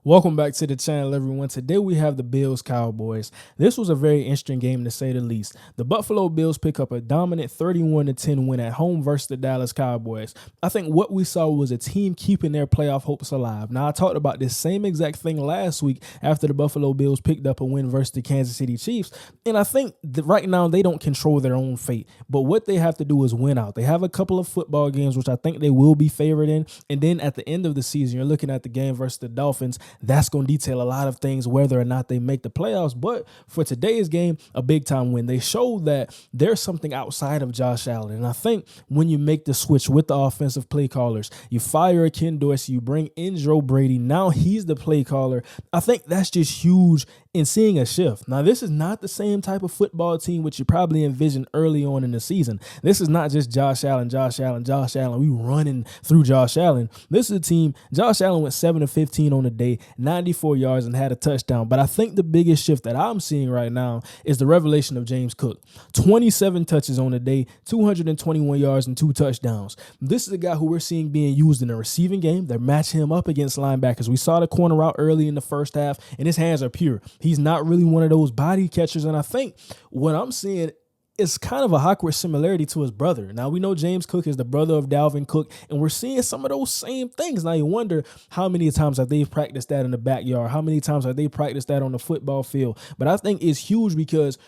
Welcome back to the channel, everyone. Today we have the Bills Cowboys. This was a very interesting game to say the least. The Buffalo Bills pick up a dominant 31-10 win at home versus the Dallas Cowboys. I think what we saw was a team keeping their playoff hopes alive. Now, I talked about this same exact thing last week after the Buffalo Bills picked up a win versus the Kansas City Chiefs. And I think that right now they don't control their own fate. But what they have to do is win out. They have a couple of football games, which I think they will be favored in. And then at the end of the season, you're looking at the game versus the Dolphins. That's going to detail a lot of things, whether or not they make the playoffs. But for today's game, a big-time win. They showed that there's something outside of Josh Allen. And I think when you make the switch with the offensive play callers, you fire a Ken Dorsey, you bring in Joe Brady. Now he's the play caller. I think that's just huge in seeing a shift. Now, this is not the same type of football team which you probably envisioned early on in the season. This is not just Josh Allen. We running through Josh Allen. This is a team. Josh Allen went 7-15 on the day, 94 yards and had a touchdown. But I think the biggest shift that I'm seeing right now is the revelation of James Cook. 27 touches on the day, 221 yards and 2 touchdowns. This is a guy who we're seeing being used in a receiving game. They're matching him up against linebackers. We saw the corner out early in the first half, and his hands are pure. He's not really one of those body catchers. And I think what I'm seeing is kind of a awkward similarity to his brother. Now, we know James Cook is the brother of Dalvin Cook, and we're seeing some of those same things. Now, you wonder how many times have they practiced that in the backyard? How many times have they practiced that on the football field? But I think it's huge because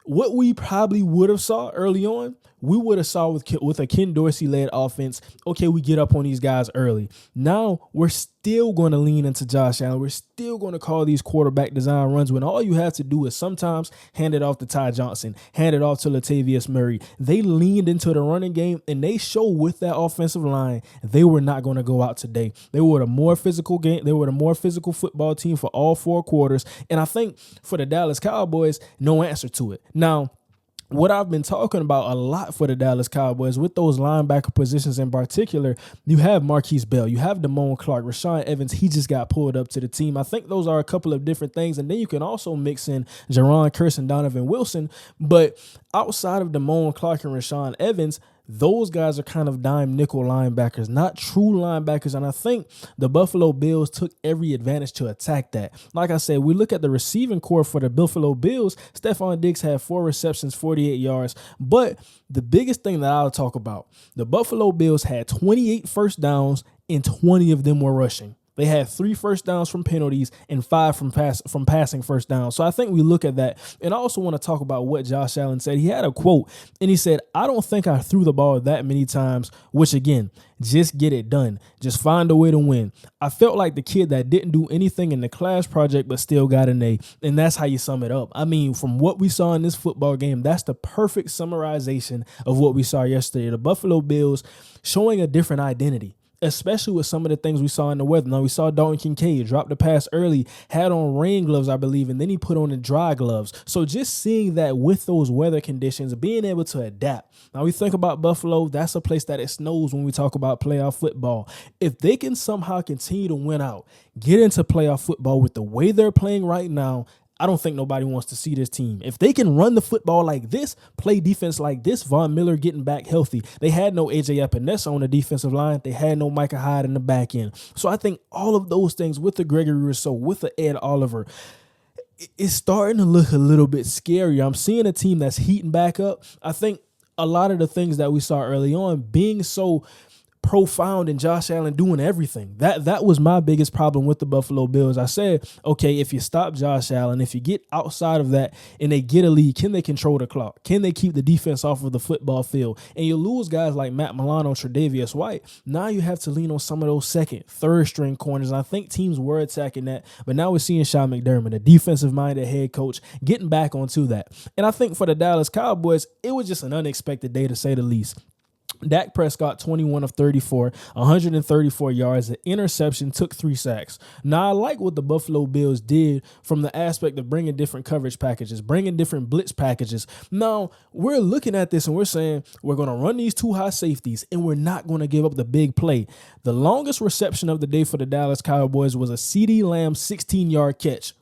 what we probably would have saw early on, we would have saw with a Ken Dorsey-led offense, okay, we get up on these guys early. Now we're still going to lean into Josh Allen. We're still going to call these quarterback design runs when all you have to do is sometimes hand it off to Ty Johnson, hand it off to Latavius Murray. They leaned into the running game, and they show with that offensive line they were not going to go out today. They were a more physical game. They were a more physical football team for all 4 quarters. And I think for the Dallas Cowboys, no answer to it. Now, what I've been talking about a lot for the Dallas Cowboys with those linebacker positions in particular, you have Marquise Bell, you have Damone Clark, Rashaan Evans, he just got pulled up to the team. I think those are a couple of different things. And then you can also mix in Jaron Kearse and Donovan Wilson. But outside of Damone Clark and Rashaan Evans, those guys are kind of dime nickel linebackers, not true linebackers. And I think the Buffalo Bills took every advantage to attack that. Like I said, we look at the receiving core for the Buffalo Bills. Stephon Diggs had 4 receptions, 48 yards. But the biggest thing that I'll talk about, the Buffalo Bills had 28 first downs and 20 of them were rushing. They had 3 first downs from penalties and 5 from passing first downs. So I think we look at that. And I also want to talk about what Josh Allen said. He had a quote, and he said, "I don't think I threw the ball that many times," which again, just get it done. Just find a way to win. I felt like the kid that didn't do anything in the class project but still got an A. And that's how you sum it up. I mean, from what we saw in this football game, that's the perfect summarization of what we saw yesterday. The Buffalo Bills showing a different identity, especially with some of the things we saw in the weather. Now, we saw Dalton Kincaid drop the pass early, had on rain gloves, I believe, and then he put on the dry gloves. So just seeing that with those weather conditions, being able to adapt. Now, we think about Buffalo, that's a place that it snows when we talk about playoff football. If they can somehow continue to win out, get into playoff football with the way they're playing right now, I don't think nobody wants to see this team. If they can run the football like this, play defense like this, Von Miller getting back healthy. They had no A.J. Epinesa on the defensive line. They had no Micah Hyde in the back end. So I think all of those things with the Gregory Rousseau, with the Ed Oliver, it's starting to look a little bit scary. I'm seeing a team that's heating back up. I think a lot of the things that we saw early on being so profound and Josh Allen doing everything. That was my biggest problem with the Buffalo Bills. I said, okay, if you stop Josh Allen, if you get outside of that and they get a lead, can they control the clock? Can they keep the defense off of the football field? And you lose guys like Matt Milano, Tre'Davious White. Now you have to lean on some of those second, third string corners. And I think teams were attacking that, but now we're seeing Sean McDermott, a defensive-minded head coach, getting back onto that. And I think for the Dallas Cowboys, it was just an unexpected day to say the least. Dak Prescott, 21 of 34, 134 yards, an interception, took 3 sacks. Now, I like what the Buffalo Bills did from the aspect of bringing different coverage packages, bringing different blitz packages. Now, we're looking at this and we're saying we're going to run these 2 high safeties and we're not going to give up the big play. The longest reception of the day for the Dallas Cowboys was a CeeDee Lamb 16-yard catch.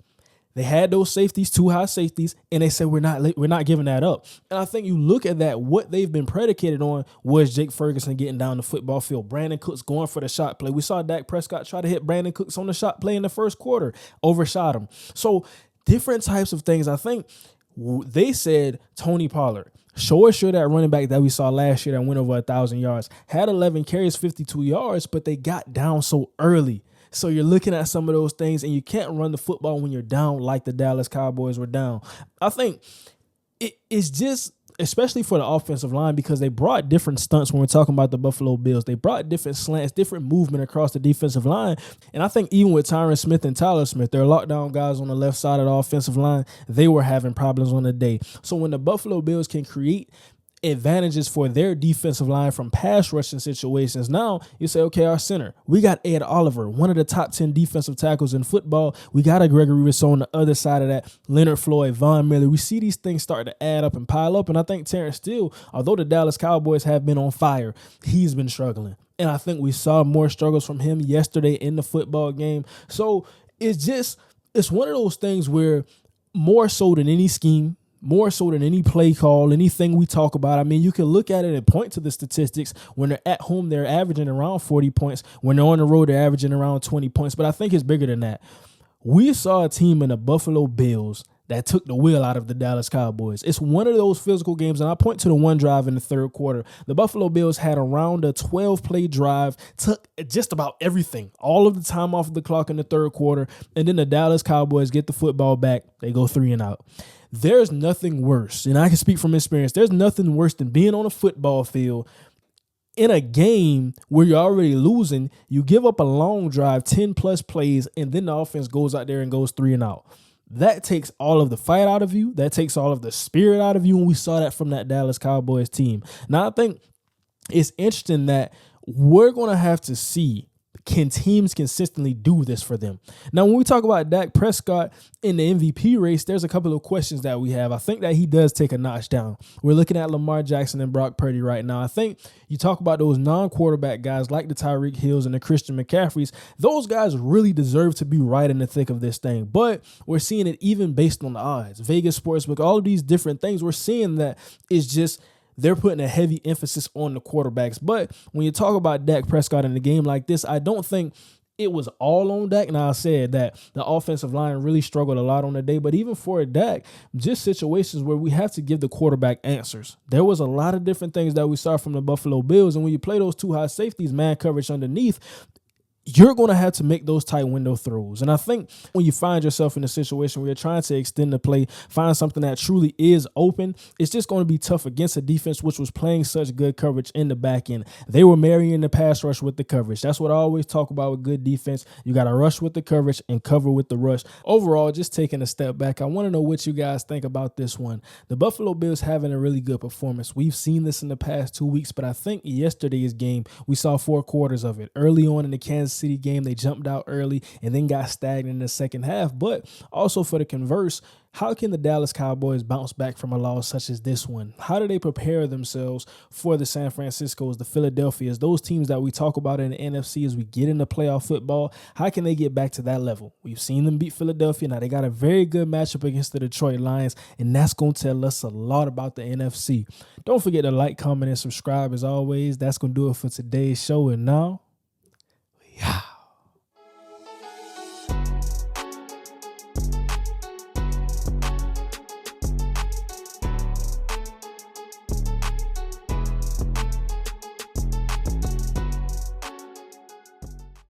They had those safeties, 2 high safeties, and they said we're not giving that up. And I think you look at that, what they've been predicated on was Jake Ferguson getting down the football field, Brandon Cooks going for the shot play. We saw Dak Prescott try to hit Brandon Cooks on the shot play in the first quarter, overshot him. So different types of things. I think they said Tony Pollard, sure that running back that we saw last year that went over 1,000 yards, had 11 carries, 52 yards, but they got down so early. So you're looking at some of those things, and you can't run the football when you're down like the Dallas Cowboys were down. I think it's just, especially for the offensive line, because they brought different stunts when we're talking about the Buffalo Bills. They brought different slants, different movement across the defensive line. And I think even with Tyron Smith and Tyler Smith, they're lockdown guys on the left side of the offensive line, they were having problems on the day. So when the Buffalo Bills can create advantages for their defensive line from pass rushing situations, now you say, okay, our center, we got Ed Oliver, one of the top 10 defensive tackles in football. We got a Gregory Rousseau on the other side of that, Leonard Floyd, Von Miller. We see these things start to add up and pile up. And I think Terrence Steele, although the Dallas Cowboys have been on fire, he's been struggling. And I think we saw more struggles from him yesterday in the football game. So it's one of those things where more so than any scheme, more so than any play call, anything we talk about. I mean, you can look at it and point to the statistics. When they're at home, they're averaging around 40 points. When they're on the road, they're averaging around 20 points. But I think it's bigger than that. We saw a team in the Buffalo Bills that took the wheel out of the Dallas Cowboys. It's one of those physical games, and I point to the one drive in the third quarter. The Buffalo Bills had around a 12-play drive, took just about everything, all of the time off of the clock in the third quarter, and then the Dallas Cowboys get the football back. They go 3 and out. There's nothing worse, and I can speak from experience, there's nothing worse than being on a football field in a game where you're already losing. You give up a long drive, 10-plus plays, and then the offense goes out there and goes 3 and out. That takes all of the fight out of you. That takes all of the spirit out of you, and we saw that from that Dallas Cowboys team. Now, I think it's interesting that we're going to have to see, can teams consistently do this for them? Now, when we talk about Dak Prescott in the MVP race, there's a couple of questions that we have. I think that he does take a notch down. We're looking at Lamar Jackson and Brock Purdy right now. I think you talk about those non-quarterback guys like the Tyreek Hills and the Christian McCaffreys. Those guys really deserve to be right in the thick of this thing. But we're seeing it even based on the odds. Vegas Sportsbook, all of these different things, we're seeing that it's just they're putting a heavy emphasis on the quarterbacks. But when you talk about Dak Prescott in a game like this, I don't think it was all on Dak. Now, I said that the offensive line really struggled a lot on the day, but even for Dak, just situations where we have to give the quarterback answers. There was a lot of different things that we saw from the Buffalo Bills, and when you play those 2 high safeties, man coverage underneath, you're going to have to make those tight window throws. And I think when you find yourself in a situation where you're trying to extend the play, find something that truly is open, it's just going to be tough against a defense which was playing such good coverage in the back end. They were marrying the pass rush with the coverage. That's what I always talk about with good defense. You got to rush with the coverage and cover with the rush. Overall, just taking a step back, I want to know what you guys think about this one. The Buffalo Bills having a really good performance. We've seen this in the past 2 weeks, but I think yesterday's game, we saw 4 quarters of it. Early on in the Kansas City game, they jumped out early and then got stagnant in the second half. But also for the converse, how can the Dallas Cowboys bounce back from a loss such as this one? How do they prepare themselves for the San Franciscos, the Philadelphias, those teams that we talk about in the NFC as we get into playoff football? How can they get back to that level? We've seen them beat Philadelphia. Now they got a very good matchup against the Detroit Lions, and that's going to tell us a lot about the NFC. Don't forget to like, comment, and subscribe as always. That's going to do it for today's show. And now, yeah.